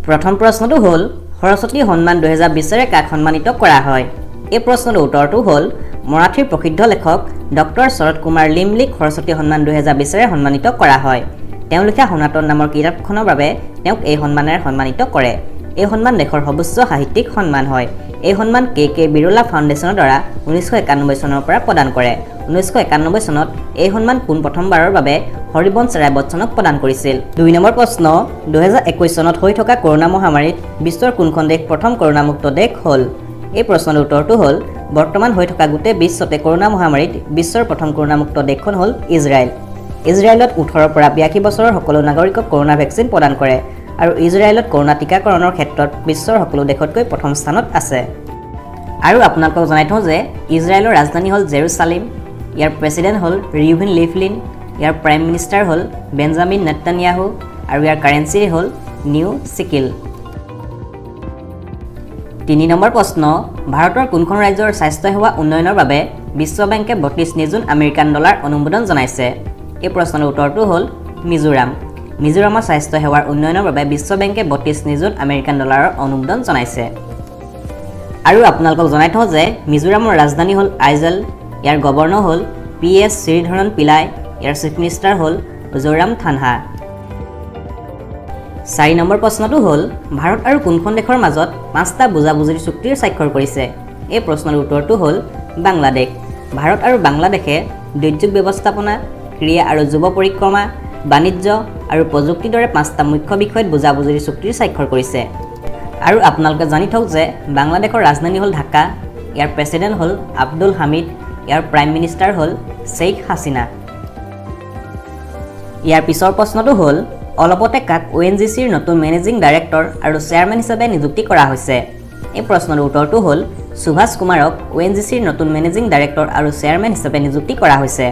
প্ৰথম প্ৰশ্নটো হ'ল সৰস্বতী সন্মান 2020 কাক সন্মানিত কৰা হয় এই প্ৰশ্নৰ উত্তৰটো হ'ল মৰাঠীৰ প্ৰসিদ্ধ লেখক ডক্টৰ শৰৎ কুমাৰ লিমলিক সৰস্বতী সন্মান 2020 সন্মানিত কৰা হয় তেওঁ লিখা সনাতন নামৰ কিতাপখনৰ বাবে তেওঁক এই সন্মানেৰে সন্মানিত কৰে এই সন্মান দেশৰ সৰ্বোচ্চ সাহিত্যিক সন্মান হয় এই সন্মান কে বিৰলা ফাউণ্ডেশ্যনৰ দ্বাৰা 1991 চনৰ পৰা প্ৰদান কৰে 1991 চনত এই সন্মান পোন প্ৰথমবাৰৰ বাবে হৰিবংশ ৰায় বচ্চনক প্ৰদান কৰিছিল 2 নম্বৰ প্ৰশ্ন 2021 চনত হৈ থকা কৰোনা মহামাৰীত বিশ্বৰ কোনখন দেশ প্ৰথম কৰোনামুক্ত দেশ হ'ল এই প্ৰশ্নৰ উত্তৰটো হ'ল বৰ্তমান হৈ থকা গোটেই বিশ্বতে কৰোনা মহামাৰীত বিশ্বৰ প্ৰথম কৰোনামুক্ত দেশখন হ'ল ইজৰাইল ইজৰাইলত 18 পৰা 82 বছৰৰ সকলো নাগৰিকক কৰোনা ভেকচিন প্ৰদান কৰে আৰু ইজৰাইলত কৰোনা টিকাকৰণৰ ক্ষেত্ৰত বিশ্বৰ সকলো দেশতকৈ প্ৰথম স্থানত আছে আৰু আপোনালোকক জনাই থওঁ যে ইজৰাইলৰ ৰাজধানী হ'ল জেৰুসালেম ইয়াৰ প্ৰেছিডেণ্ট হ'ল ৰিউভিন লিভলিন ইয়াৰ প্ৰাইম মিনিষ্টাৰ হ'ল বেঞ্জামিন নেতানিয়াহু আৰু ইয়াৰ কাৰেন্সি হ'ল নিউ চিকিল 3 নম্বৰ প্ৰশ্ন ভাৰতৰ কোনখন ৰাজ্যৰ স্বাস্থ্য সেৱা উন্নয়নৰ বাবে বিশ্ব বেংকে 32 নিযুত আমেৰিকান ডলাৰ অনুমোদন জনাইছে এই প্ৰশ্নৰ উত্তৰটো হ'ল মিজোৰাম মিজোৰামৰ স্বাস্থ্য সেৱাৰ উন্নয়নৰ বাবে বিশ্ব বেংকে 32 নিযুত আমেৰিকান ডলাৰৰ অনুমোদন জনাইছে আৰু আপোনালোকক জনাই থওঁ যে মিজোৰামৰ ৰাজধানী হ'ল আইজল ইয়াৰ গভৰ্ণৰ হ'ল PS শ্ৰীধৰণ পিলাই ইয়াৰ চিফ মিনিষ্টাৰ হ'ল জোৰাম থানহা 4 নম্বৰ প্ৰশ্নটো হ'ল ভাৰত আৰু কোনখন দেশৰ মাজত 5টা বুজাবুজিৰ চুক্তিৰ স্বাক্ষৰ কৰিছে এই প্ৰশ্নৰ উত্তৰটো হ'ল বাংলাদেশ ভাৰত আৰু বাংলাদেশে দুৰ্যোগ ব্যৱস্থাপনা ক্ৰিয়া আৰু যুৱ পৰিক্ৰমা বাণিজ্য আৰু প্ৰযুক্তিৰ দৰে 5টা মুখ্য বিষয়ত বুজাবুজিৰ চুক্তিৰ স্বাক্ষৰ কৰিছে আৰু আপোনালোকে জানি থওক যে বাংলাদেশৰ ৰাজধানী হ'ল ঢাকা ইয়াৰ প্ৰেছিডেণ্ট হ'ল আব্দুল হামিদ ইয়াৰ প্ৰাইম মিনিষ্টাৰ হ'ল শ্বেইখ হাছিনা ইয়াৰ পিছৰ প্ৰশ্নটো হ'ল অলপতে কাক ONGCৰ নতুন মেনেজিং ডাইৰেক্টৰ আৰু চেয়াৰমেন হিচাপে নিযুক্তি কৰা হৈছে এই প্ৰশ্নৰ উত্তৰটো হ'ল সুভাষ কুমাৰক ONGCৰ নতুন মেনেজিং ডাইৰেক্টৰ আৰু চেয়াৰমেন হিচাপে নিযুক্তি কৰা হৈছে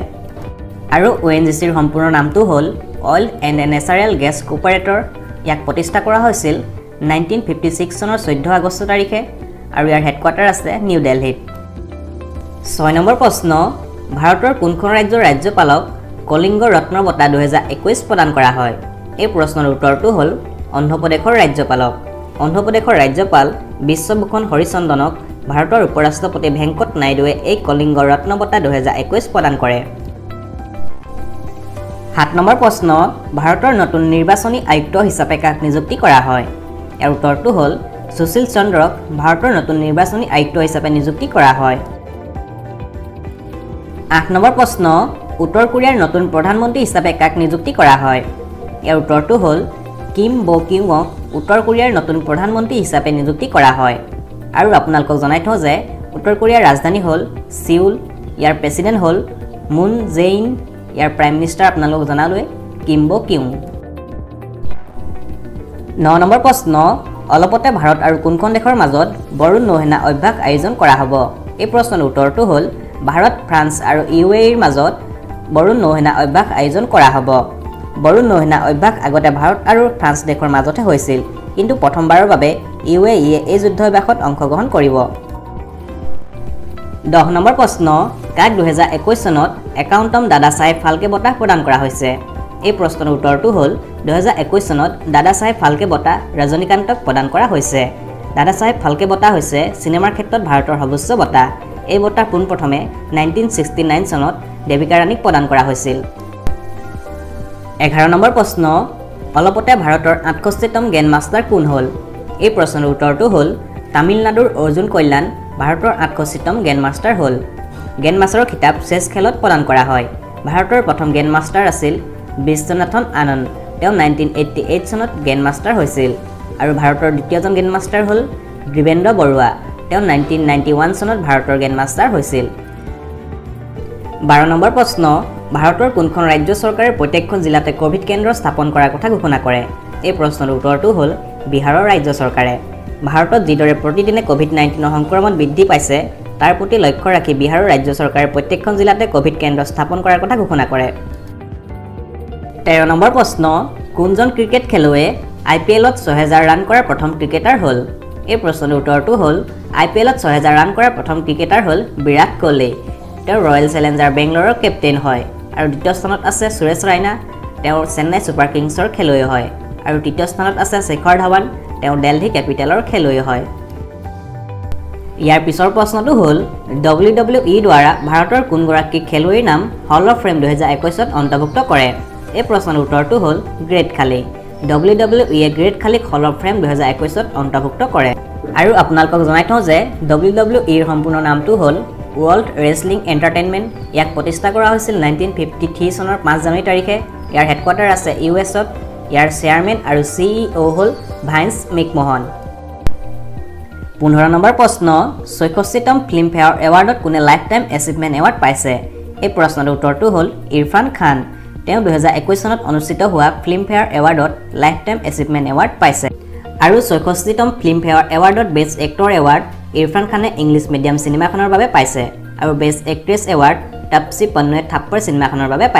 আৰু ONGCৰ সম্পূৰ্ণ নামটো হ'ল অইল এণ্ড নেচাৰেল গেছ কোপাৰেটৰ ইয়াক প্ৰতিষ্ঠা কৰা হৈছিল 1956 চনৰ 14 আগষ্ট তাৰিখে আৰু ইয়াৰ হেডকোৱাৰ্টাৰ আছে নিউ দিল্লীত 6 নম্বৰ প্ৰশ্ন ভাৰতৰ কোনখন ৰাজ্যৰ ৰাজ্যপালক কলিংগ ৰত্ন বঁটা 2021 প্ৰদান কৰা হয় এই প্ৰশ্নৰ উত্তৰটো হ'ল অন্ধ্ৰপ্ৰদেশৰ ৰাজ্যপালক অন্ধ্ৰপ্ৰদেশৰ ৰাজ্যপাল বিশ্বভূষণ হৰিচন্দনক ভাৰতৰ উপৰাষ্ট্ৰপতি ভেংকট নাইডুৱে এই কলিংগ ৰত্ন বঁটা 2021 প্ৰদান কৰে 7 নম্বৰ প্ৰশ্ন ভাৰতৰ নতুন নিৰ্বাচনী আয়ুক্ত হিচাপে কাক নিযুক্তি কৰা হয় ইয়াৰ উত্তৰটো হ'ল সুশীল চন্দ্ৰক ভাৰতৰ নতুন নিৰ্বাচনী আয়ুক্ত হিচাপে নিযুক্তি কৰা হয় 8 নম্বৰ প্ৰশ্ন উত্তৰ কোৰিয়াৰ নতুন প্ৰধানমন্ত্ৰী হিচাপে কাক নিযুক্তি কৰা হয় ইয়াৰ উত্তৰটো হ'ল কিম ব কিউঙক উত্তৰ কোৰিয়াৰ নতুন প্ৰধানমন্ত্ৰী হিচাপে নিযুক্তি কৰা হয় আৰু আপোনালোকক জনাই থওঁ যে উত্তৰ কোৰিয়াৰ ৰাজধানী হ'ল সিউল ইয়াৰ প্ৰেছিডেণ্ট হ'ল মুন জেইন ইয়াৰ প্ৰাইম মিনিষ্টাৰ আপোনালোকক জনালোৱে কিম ব কিউং 9 নম্বৰ প্ৰশ্ন অলপতে ভাৰত আৰু কোনখন দেশৰ মাজত বৰুণ নৌসেনা অভ্যাস আয়োজন কৰা হ'ব এই প্ৰশ্নৰ উত্তৰটো হ'ল ভাৰত ফ্ৰান্স আৰু UAEৰ মাজত বৰুণ নৌসেনা অভ্যাস আয়োজন কৰা হ'ব বৰুণ নৌসেনা অভ্যাস আগতে ভাৰত আৰু ফ্ৰান্স দেশৰ মাজতে হৈছিল কিন্তু প্ৰথমবাৰৰ বাবে UAE এই যুদ্ধ অভ্যাসত অংশগ্ৰহণ কৰিব 10 নম্বৰ প্ৰশ্ন কাক 2021 চনত একাউণ্টম দাদা চাহেব ফাল্কে বঁটা প্ৰদান কৰা হৈছে এই প্ৰশ্নৰ উত্তৰটো হ'ল 2021 চনত দাদা চাহেব ফাল্কে বঁটা ৰজনীকান্তক প্ৰদান কৰা হৈছে দাদা চাহেব ফাল্কে বঁটা হৈছে চিনেমাৰ ক্ষেত্ৰত ভাৰতৰ সৰ্বোচ্চ বঁটা এই বঁটা পোনপ্ৰথমে 1969 চনত দেৱিকা ৰাণীক প্ৰদান কৰা হৈছিল 11 নম্বৰ প্ৰশ্ন অলপতে ভাৰতৰ 68তম গ্ৰেণ্ডমাষ্টাৰ কোন হ'ল এই প্ৰশ্নৰ উত্তৰটো হ'ল তামিলনাডুৰ অৰ্জুন কল্যাণ ভাৰতৰ 68তম গ্ৰেণ্ডমাষ্টাৰ হ'ল গ্ৰেণ্ডমাষ্টাৰৰ খিতাপ চেছ খেলত প্ৰদান কৰা হয় ভাৰতৰ প্ৰথম গ্ৰেণ্ডমাষ্টাৰ আছিল বিশ্বনাথন আনন্দ তেওঁ 1988 চনত গ্ৰেণ্ডমাষ্টাৰ হৈছিল আৰু ভাৰতৰ দ্বিতীয়জন গ্ৰেণ্ডমাষ্টাৰ হ'ল দ্বিবেন্দ্ৰ বৰুৱা তেওঁ 1991 চনত ভাৰতৰ গ্ৰেণ্ডমাষ্টাৰ হৈছিল 12 নম্বৰ প্ৰশ্ন ভাৰতৰ কোনখন ৰাজ্য চৰকাৰে প্ৰত্যেকখন জিলাতে কোভিড কেন্দ্ৰ স্থাপন কৰাৰ কথা ঘোষণা কৰে এই প্ৰশ্নৰ উত্তৰটো হ'ল বিহাৰৰ ৰাজ্য চৰকাৰে ভাৰতত যিদৰে প্ৰতিদিনে কোভিড-19 সংক্ৰমণ বৃদ্ধি পাইছে তাৰ প্ৰতি লক্ষ্য ৰাখি বিহাৰৰ ৰাজ্য চৰকাৰে প্ৰত্যেকখন জিলাতে কোভিড কেন্দ্ৰ স্থাপন কৰাৰ কথা ঘোষণা কৰে 13 নম্বৰ প্ৰশ্ন কোনজন ক্ৰিকেট খেলুৱৈয়ে IPLত 6000 ৰান কৰা প্ৰথম ক্ৰিকেটাৰ হ'ল এই প্ৰশ্নৰ উত্তৰটো হ'ল IPLত 6000 ৰান কৰা প্ৰথম ক্ৰিকেটাৰ হ'ল বিৰাট কোহলি তেওঁ ৰয়েল চেলেঞ্জাৰ বেংগলোৰৰ কেপ্টেইন হয় আৰু দ্বিতীয় স্থানত আছে সুৰেশ ৰাইনা তেওঁ চেন্নাই ছুপাৰ কিংছৰ খেলুৱৈ হয় আৰু তৃতীয় স্থানত আছে শেখৰ ধাৱান তেওঁ দিল্লী কেপিটেলৰ খেলুৱৈ হয় ইয়াৰ পিছৰ প্ৰশ্নটো হ'ল WWE দ্বাৰা ভাৰতৰ কোনগৰাকী খেলুৱৈৰ নাম হল অফ ফেম 2021ত অন্তৰ্ভুক্ত কৰে এই প্ৰশ্নৰ উত্তৰটো হ'ল গ্ৰেট খালি WWE গ্ৰেট খালিক হল অফ ফেম 2021ত অন্তৰ্ভুক্ত কৰে আৰু আপোনালোকক জনাই থওঁ যে WWE ৰ সম্পূৰ্ণ নামটো হ'ল ৱৰ্ল্ড ৰেছলিং এণ্টাৰটেইনমেণ্ট ইয়াক প্ৰতিষ্ঠা কৰা হৈছিল 1953 চনৰ 5 জানুৱাৰী তাৰিখে ইয়াৰ হেডকোৱাৰ্টাৰ আছে ইউএছত ইয়াৰ চেয়াৰমেন আৰু CEO হ'ল ভাইন্স মেকমোহন 15 নম্বৰ প্ৰশ্ন 64তম ফিল্মফেয়াৰ এৱাৰ্ডত কোনে লাইফ টাইম এচিভমেণ্ট এৱাৰ্ড পাইছে এই প্ৰশ্নৰ উত্তৰটো হ'ল ইৰফান খান তেওঁ 2021 চনত অনুষ্ঠিত হোৱা ফিল্মফেয়াৰ এৱাৰ্ডত লাইফ টাইম এচিভমেণ্ট এৱাৰ্ড পাইছে আৰু 64তম ফিল্মফেয়াৰ এৱাৰ্ডত বেষ্ট এক্টৰ এৱাৰ্ড ইৰফান খানে ইংলিছ মিডিয়াম চিনেমাখনৰ বাবে পাইছে আৰু বেষ্ট এক্ট্ৰেছ এৱাৰ্ড তাপসী পন্নুৱে থাপ্পড় চিনেমাখনৰ বাবে পাইছে